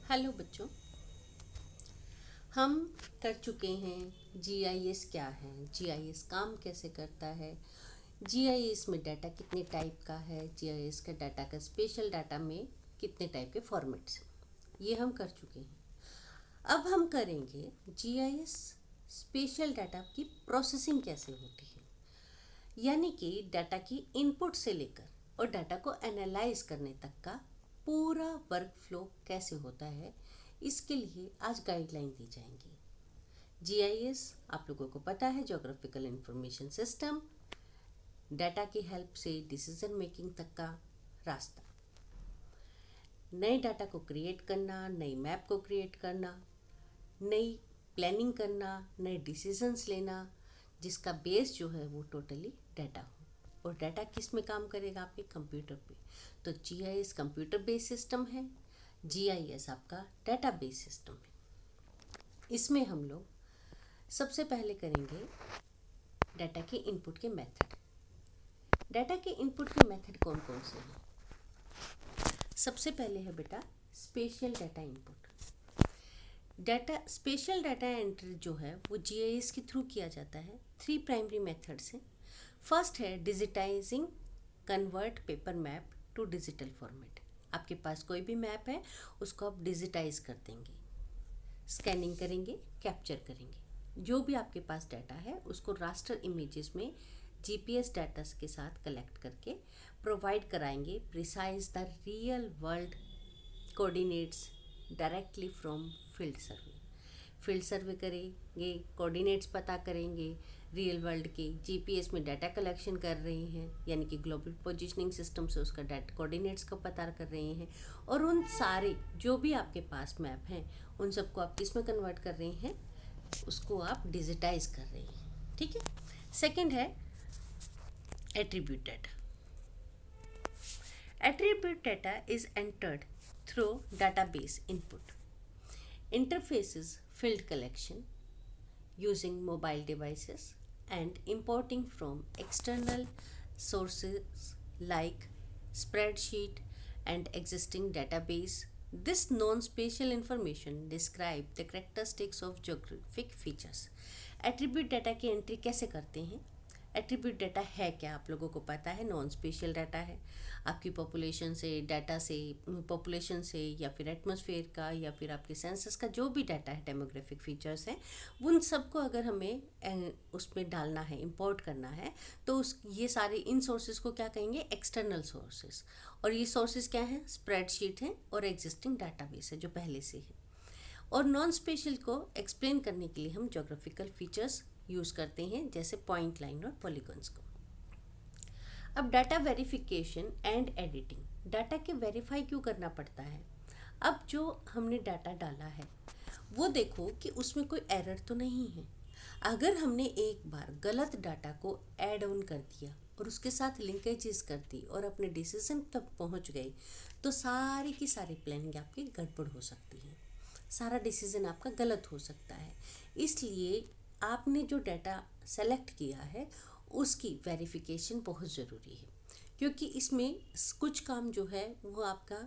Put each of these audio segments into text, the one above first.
Hello बच्चों, हम कर चुके हैं जीआईएस क्या है, जीआईएस काम कैसे करता है, जीआईएस में डाटा कितने टाइप का है, जीआईएस का डाटा का स्पेशल डाटा में कितने टाइप के फॉर्मेट्स हैं, ये हम कर चुके हैं। अब हम करेंगे जीआईएस स्पेशल डाटा की प्रोसेसिंग कैसे होती है, यानी कि डाटा की इनपुट से लेकर और डाटा को एनालाइज करने तक का पूरा वर्क फ्लो कैसे होता है। इसके लिए आज गाइडलाइन दी जाएंगी। जीआईएस आप लोगों को पता है, ज्योग्राफिकल इंफॉर्मेशन सिस्टम, डाटा की हेल्प से डिसीजन मेकिंग तक का रास्ता, नए डाटा को क्रिएट करना, नई मैप को क्रिएट करना, नई प्लानिंग करना, नए डिसीजंस लेना, जिसका बेस जो है वो टोटली डाटा हो। और डाटा किस में काम करेगा? आपके कंप्यूटर पे। तो जीआईएस कंप्यूटर बेस्ड सिस्टम है, जीआईएस आपका डाटा बेस्ड सिस्टम है। इसमें हम लोग सबसे पहले करेंगे डाटा के इनपुट के मेथड। डाटा के इनपुट के मेथड कौन कौन से हैं? सबसे पहले है बेटा special data input. Data special data entry जो है वो जीआईएस के थ्रू किया जाता है। 3 प्राइमरी मेथड्स हैं। फर्स्ट है digitizing convert paper map to digital format. आपके पास कोई भी मैप है उसको आप डिजिटाइज कर देंगे, स्कैनिंग करेंगे, कैप्चर करेंगे। जो भी आपके पास डाटा है उसको रास्टर इमेजेस में जीपीएस डाटा के साथ कलेक्ट करके प्रोवाइड कराएंगे precise the real world coordinates directly from field survey. Field survey करेंगे, कोऑर्डिनेट्स पता करेंगे, रियल वर्ल्ड के जीपीएस में डाटा कलेक्शन कर रहे हैं, यानी कि ग्लोबल पोजीशनिंग सिस्टम से उसका डाटा कोऑर्डिनेट्स को पता कर रहे हैं, और उन सारे जो भी आपके पास मैप हैं उन सबको आप किस में कन्वर्ट कर रहे हैं, उसको आप डिजिटाइज कर रहे हैं। ठीक है। सेकंड है attribute data. Attribute data is entered through database input, interfaces field collection using mobile devices and importing from external sources like spreadsheet and existing database. This non-spatial information describe the characteristics of geographic features. Attribute data की entry कैसे करते हैं? Attribute data है क्या आप लोगों को पता है? नॉन स्पेशल डाटा है। आपकी पॉपुलेशन से, डाटा से, पॉपुलेशन से, या फिर एटमॉस्फेयर का, या फिर आपके सेंसस का जो भी डाटा है, डेमोग्राफिक फीचर्स हैं, उन सबको अगर हमें उसमें डालना है, इंपोर्ट करना है, तो ये सारे इन सोर्सेज को क्या कहेंगे? External sources. और ये सोर्सेज क्या हैं? स्प्रेडशीट हैं और एग्जिस्टिंग डाटाबेस है जो पहले से है। और नॉन स्पेशल को एक्सप्लेन करने के लिए हम ज्योग्राफिकल फीचर्स यूज़ करते हैं, जैसे पॉइंट, लाइन और पॉलीगॉन्स को। अब data verification and editing. Data के वेरीफाई क्यों करना पड़ता है? अब जो हमने डाटा डाला है वो देखो कि उसमें कोई एरर तो नहीं है। अगर हमने एक बार गलत डाटा को ऐड ऑन कर दिया और उसके साथ लिंकेजेस कर दी और अपने डिसीजन तक पहुंच गए, तो सारी की सारी प्लानिंग आपकी गड़बड़ हो सकती है, सारा डिसीजन आपका गलत हो सकता है। इसलिए आपने जो डाटा सेलेक्ट किया है उसकी वेरिफिकेशन बहुत ज़रूरी है, क्योंकि इसमें कुछ काम जो है वो आपका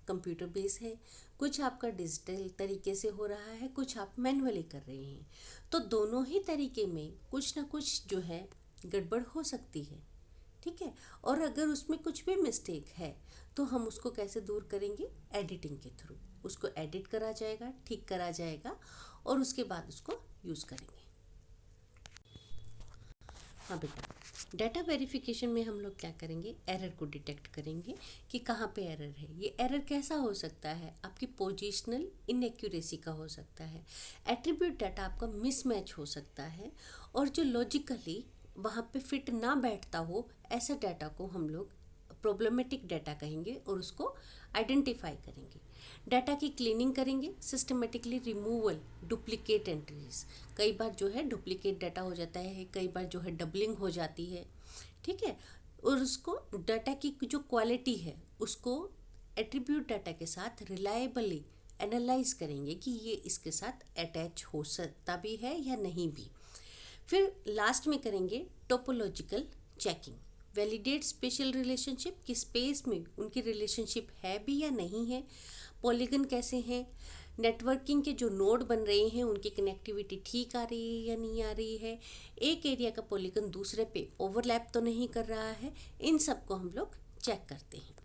कंप्यूटर बेस है, कुछ आपका डिजिटल तरीके से हो रहा है, कुछ आप मैन्युअली कर रहे हैं। तो दोनों ही तरीके में कुछ ना कुछ जो है गड़बड़ हो सकती है। ठीक है। और अगर उसमें कुछ भी मिस्टेक है तो हम उसको कैसे दूर करेंगे? एडिटिंग के थ्रू उसको एडिट करा जाएगा, ठीक करा जाएगा, और उसके बाद उसको यूज़ करेंगे। हाँ बेटा, डाटा वेरिफिकेशन में हम लोग क्या करेंगे? एरर को डिटेक्ट करेंगे कि कहाँ पे एरर है। ये एरर कैसा हो सकता है? आपकी पोजीशनल इनएक्यूरेसी का हो सकता है, एट्रीब्यूट डाटा आपका मिसमैच हो सकता है, और जो लॉजिकली वहाँ पे फिट ना बैठता हो, ऐसे डाटा को हम लोग प्रॉब्लमेटिक डाटा कहेंगे और उसको आइडेंटिफाई करेंगे। डाटा की क्लीनिंग करेंगे, सिस्टमेटिकली रिमूवल डुप्लीकेट एंट्रीज। कई बार जो है डुप्लीकेट डाटा हो जाता है, कई बार जो है डबलिंग हो जाती है। ठीक है। और उसको डाटा की जो क्वालिटी है उसको एट्रीब्यूट डाटा के साथ रिलायबली एनालाइज करेंगे कि ये इसके साथ अटैच हो सकता भी है या नहीं भी। फिर लास्ट में करेंगे topological checking. Validate special relationship, कि स्पेस में उनकी रिलेशनशिप है भी या नहीं है, पॉलीगन कैसे हैं, नेटवर्किंग के जो नोड बन रहे हैं उनकी कनेक्टिविटी ठीक आ रही है या नहीं आ रही है, एक एरिया का पॉलीगन दूसरे पे ओवरलैप तो नहीं कर रहा है, इन सब को हम लोग चेक करते हैं।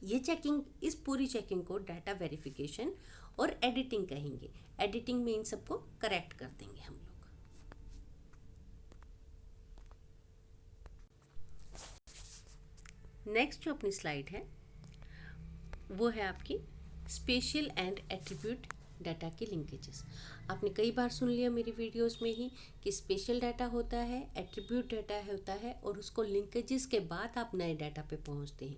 ये चेकिंग, इस पूरी चेकिंग को डाटा वेरिफिकेशन और एडिटिंग कहेंगे। एडिटिंग में इन सबको करेक्ट कर देंगे हम लोग। नेक्स्ट जो अपनी स्लाइड है वो है आपकी स्पेशियल एंड एट्रीब्यूट डाटा के लिंकेजेस। आपने कई बार सुन लिया मेरी वीडियोस में ही कि स्पेशल डाटा होता है, एट्रीब्यूट डाटा होता है, और उसको लिंकेजेस के बाद आप नए डाटा पे पहुंचते हैं।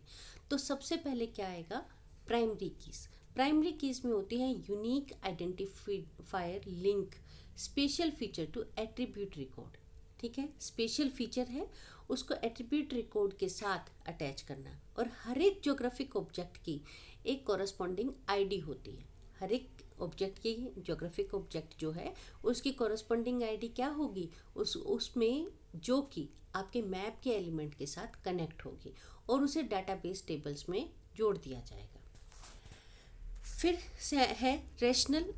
तो सबसे पहले क्या आएगा, प्राइमरी कीज। प्राइमरी कीज में होती है unique identifier link special feature to attribute record. ठीक है, स्पेशल फीचर है, उसको एट्रीब्यूट रिकॉर्ड के साथ अटैच करना। और हर एक ज्योग्राफिक ऑब्जेक्ट की एक कॉरस्पॉन्डिंग आईडी होती है। हर एक ऑब्जेक्ट की, ज्योग्राफिक ऑब्जेक्ट जो है उसकी कॉरस्पॉन्डिंग आईडी क्या होगी, उसमें जो कि आपके मैप के एलिमेंट के साथ कनेक्ट होगी और उसे डाटाबेस टेबल्स में जोड़ दिया जाएगा। फिर है रेशनल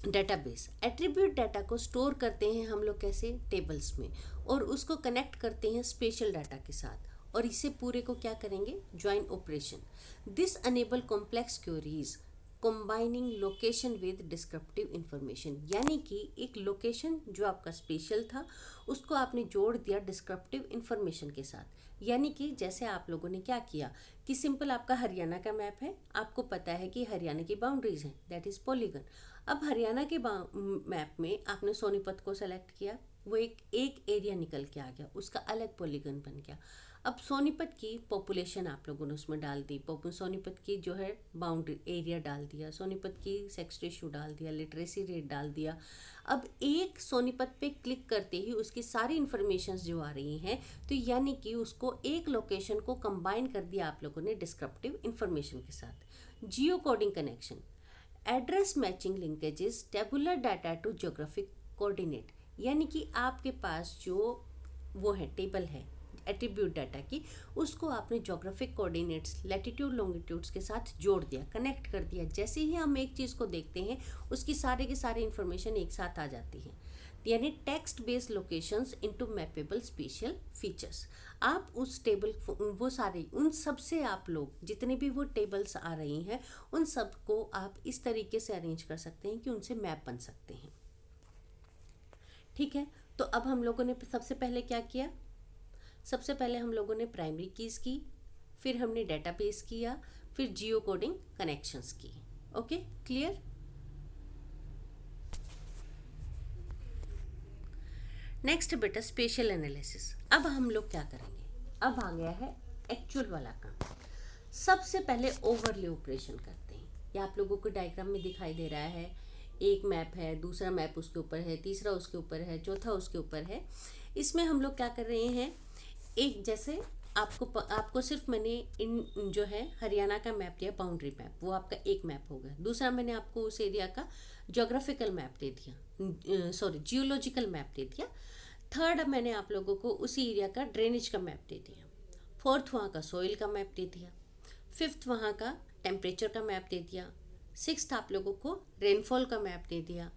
डेटाबेस। एट्रीब्यूट डाटा को स्टोर करते हैं हम लोग कैसे, टेबल्स में, और उसको कनेक्ट करते हैं स्पेशल डाटा के साथ, और इसे पूरे को क्या करेंगे, join operation. This enable complex queries combining location with descriptive information. यानी कि एक लोकेशन जो आपका स्पेशल था उसको आपने जोड़ दिया डिस्क्रिप्टिव इंफॉर्मेशन के साथ। यानी कि जैसे आप लोगों ने क्या किया कि सिंपल आपका हरियाणा का मैप है, आपको पता है कि हरियाणा की बाउंड्रीज हैं, दैट इज पॉलीगन। अब हरियाणा के मैप में आपने सोनीपत को सेलेक्ट किया, वो एक एरिया निकल के आ गया, उसका अलग पॉलीगन बन गया। अब सोनीपत की पॉपुलेशन आप लोगों ने उसमें डाल दी, सोनीपत की जो है बाउंड्री एरिया डाल दिया, सोनीपत की सेक्स रेशियो डाल दिया, लिटरेसी रेट डाल दिया। अब एक सोनीपत पे क्लिक करते ही उसकी सारी इन्फॉर्मेशन जो आ रही हैं, तो यानी कि उसको एक लोकेशन को कंबाइन कर दिया आप लोगों ने डिस्क्रिप्टिव इन्फॉर्मेशन के साथ। Geo coding connection, address matching linkages tabular data to geographic coordinate. यानी कि आपके पास जो वो है टेबल है एट्रीब्यूट डाटा की, उसको आपने ज्योग्राफिक कोऑर्डिनेट्स लैटिट्यूड लॉन्गिट्यूड्स के साथ जोड़ दिया, कनेक्ट कर दिया। जैसे ही हम एक चीज़ को देखते हैं उसकी सारे की सारी इन्फॉर्मेशन एक साथ आ जाती है, यानी text based locations into mappable spatial features. आप उस टेबल वो सारे उन सब से आप लोग जितने भी वो टेबल्स आ रही हैं उन सब को आप इस तरीके से अरेंज कर सकते हैं कि उनसे मैप बन सकते हैं। ठीक है, तो अब हम लोगों ने सबसे पहले क्या किया, सबसे पहले हम लोगों ने प्राइमरी कीज की, फिर हमने डेटाबेस किया, फिर जियो कोडिंग कनेक्शंस की। Okay, clear. नेक्स्ट बेटा स्पेशल एनालिसिस। अब हम लोग क्या करेंगे, अब आ गया है एक्चुअल वाला काम। सबसे पहले ओवरले ऑपरेशन करते हैं। ये आप लोगों को डायग्राम में दिखाई दे रहा है, एक मैप है, दूसरा मैप उसके ऊपर है, तीसरा उसके ऊपर है, चौथा उसके ऊपर है। इसमें हम लोग क्या कर रहे हैं, एक जैसे आपको सिर्फ मैंने इन जो है हरियाणा का मैप दिया, बाउंड्री मैप, वो आपका एक मैप हो गया। दूसरा मैंने आपको उस एरिया का ज्योग्राफिकल मैप दे दिया, सॉरी जियोलॉजिकल मैप दे दिया। थर्ड मैंने आप लोगों को उसी एरिया का ड्रेनेज का मैप दे दिया। फोर्थ वहाँ का सॉइल का मैप दे दिया। फिफ्थ वहाँ का टेम्परेचर का मैप दे दिया। सिक्स्थ आप लोगों को रेनफॉल का मैप दे दिया।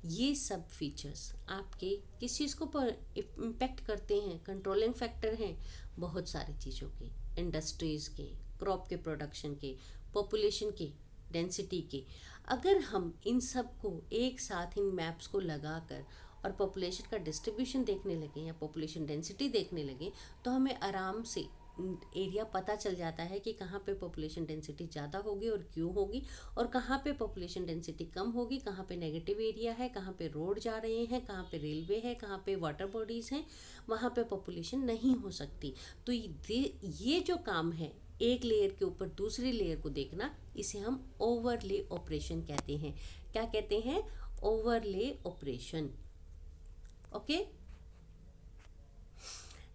ये सब फीचर्स आपके किस चीज़ को इम्पेक्ट करते हैं, कंट्रोलिंग फैक्टर हैं बहुत सारी चीज़ों के, इंडस्ट्रीज़ के, क्रॉप के प्रोडक्शन के, पॉपुलेशन के, डेंसिटी के। अगर हम इन सब को एक साथ इन मैप्स को लगाकर और पॉपुलेशन का डिस्ट्रीब्यूशन देखने लगे या पॉपुलेशन डेंसिटी देखने लगे तो हमें आराम से एरिया पता चल जाता है कि कहाँ पे पॉपुलेशन डेंसिटी ज़्यादा होगी और क्यों होगी, और कहाँ पे पॉपुलेशन डेंसिटी कम होगी, कहाँ पे नेगेटिव एरिया है, कहाँ पे रोड जा रहे हैं, कहाँ पे रेलवे है, कहाँ पे वाटर बॉडीज़ हैं, वहाँ पे पॉपुलेशन नहीं हो सकती। तो ये जो काम है एक लेयर के ऊपर दूसरी लेयर को देखना, इसे हम ओवरले ऑपरेशन कहते हैं। क्या कहते हैं, ओवरले ऑपरेशन। ओके,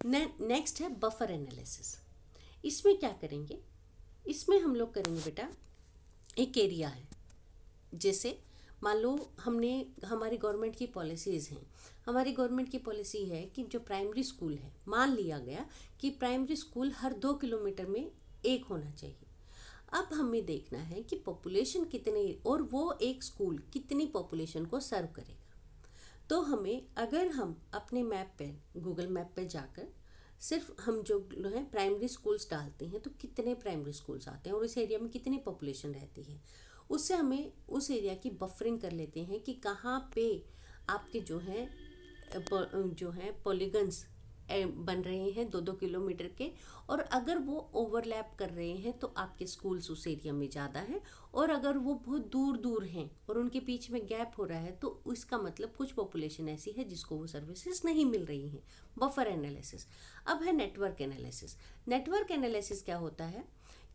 नेक्स्ट है बफर एनालिसिस। इसमें क्या करेंगे, इसमें हम लोग करेंगे बेटा, एक एरिया है, जैसे मान लो हमने, हमारी गवर्नमेंट की पॉलिसीज़ हैं, हमारी गवर्नमेंट की पॉलिसी है कि जो प्राइमरी स्कूल है, मान लिया गया कि प्राइमरी स्कूल हर 2 किलोमीटर में एक होना चाहिए। अब हमें देखना है कि पॉपुलेशन कितने और वो एक स्कूल कितनी पॉपुलेशन को सर्व करेगा। तो हमें, अगर हम अपने मैप पे, गूगल मैप पे जाकर सिर्फ हम जो है प्राइमरी स्कूल्स डालते हैं तो कितने प्राइमरी स्कूल्स आते हैं और इस एरिया में कितनी पॉपुलेशन रहती है, उससे हमें उस एरिया की बफरिंग कर लेते हैं कि कहाँ पे आपके जो है पॉलीगन्स बन रहे हैं 2-2 किलोमीटर के, और अगर वो ओवरलैप कर रहे हैं तो आपके स्कूल्स उस एरिया में ज़्यादा हैं, और अगर वो बहुत दूर दूर हैं और उनके बीच में गैप हो रहा है तो इसका मतलब कुछ पॉपुलेशन ऐसी है जिसको वो सर्विसेज नहीं मिल रही हैं। Buffer analysis. अब है नेटवर्क एनालिसिस। नेटवर्क एनालिसिस क्या होता है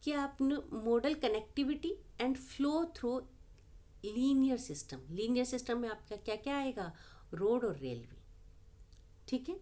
कि आप model connectivity and flow through linear system. Linear system में आपका क्या क्या आएगा, रोड और रेलवे, ठीक है।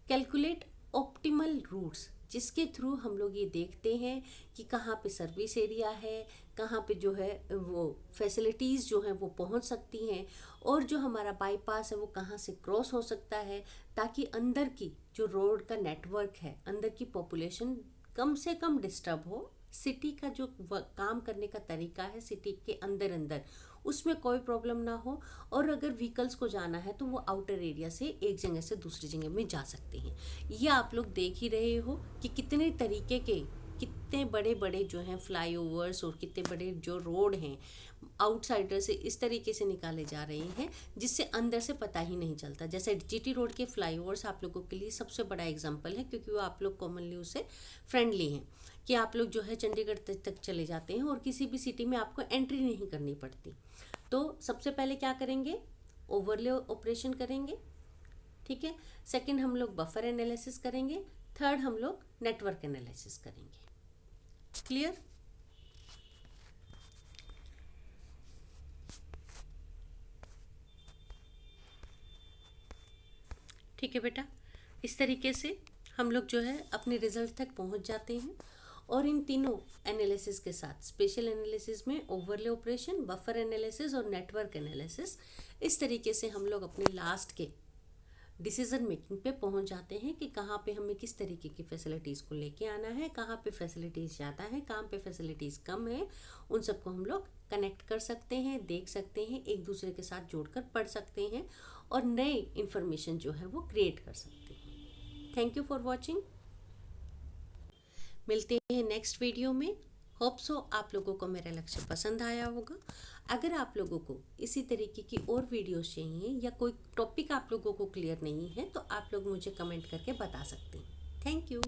कैलकुलेट ऑप्टिमल रूट्स, जिसके थ्रू हम लोग ये देखते हैं कि कहाँ पे सर्विस एरिया है, कहाँ पे जो है वो फैसिलिटीज़ जो हैं वो पहुँच सकती हैं, और जो हमारा बाईपास है वो कहाँ से क्रॉस हो सकता है, ताकि अंदर की जो रोड का नेटवर्क है, अंदर की पॉपुलेशन कम से कम डिस्टर्ब हो। सिटी का जो काम करने का तरीका है सिटी के अंदर अंदर, उसमें कोई प्रॉब्लम ना हो, और अगर व्हीकल्स को जाना है तो वो आउटर एरिया से एक जगह से दूसरी जगह में जा सकते हैं। ये आप लोग देख ही रहे हो कि कितने तरीके के, कितने बड़े बड़े जो हैं फ्लाईओवर्स और कितने बड़े जो रोड हैं आउटसाइडर से इस तरीके से निकाले जा रहे हैं जिससे अंदर से पता ही नहीं चलता। जैसे जीटी रोड के फ्लाईओवर्स आप लोगों के लिए सबसे बड़ा एग्जांपल है, क्योंकि वो आप लोग कॉमनली उससे फ्रेंडली हैं कि आप लोग जो है चंडीगढ़ तक चले जाते हैं और किसी भी सिटी में आपको एंट्री नहीं करनी पड़ती। तो सबसे पहले क्या करेंगे, ओवरले ऑपरेशन करेंगे, ठीक है। सेकंड हम लोग बफर एनालिसिस करेंगे, थर्ड हम लोग नेटवर्क एनालिसिस करेंगे। क्लियर? ठीक है बेटा, इस तरीके से हम लोग जो है अपने रिजल्ट तक पहुंच जाते हैं। और इन तीनों एनालिसिस के साथ, स्पेशल एनालिसिस में ओवरले ऑपरेशन, बफर एनालिसिस और नेटवर्क एनालिसिस, इस तरीके से हम लोग अपने लास्ट के डिसीजन मेकिंग पे पहुंच जाते हैं कि कहाँ पे हमें किस तरीके की फैसिलिटीज़ को लेके आना है, कहाँ पे फैसिलिटीज़ ज़्यादा है, कहाँ पे फैसिलिटीज़ कम है। उन सबको हम लोग कनेक्ट कर सकते हैं, देख सकते हैं, एक दूसरे के साथ जोड़कर पढ़ सकते हैं और नए इन्फॉर्मेशन जो है वो क्रिएट कर सकते हैं। Thank you for watching. मिलते हैं नेक्स्ट वीडियो में। होप सो आप लोगों को मेरा लेक्चर पसंद आया होगा। अगर आप लोगों को इसी तरीके की और वीडियोस चाहिए या कोई टॉपिक आप लोगों को क्लियर नहीं है तो आप लोग मुझे कमेंट करके बता सकते हैं। Thank you.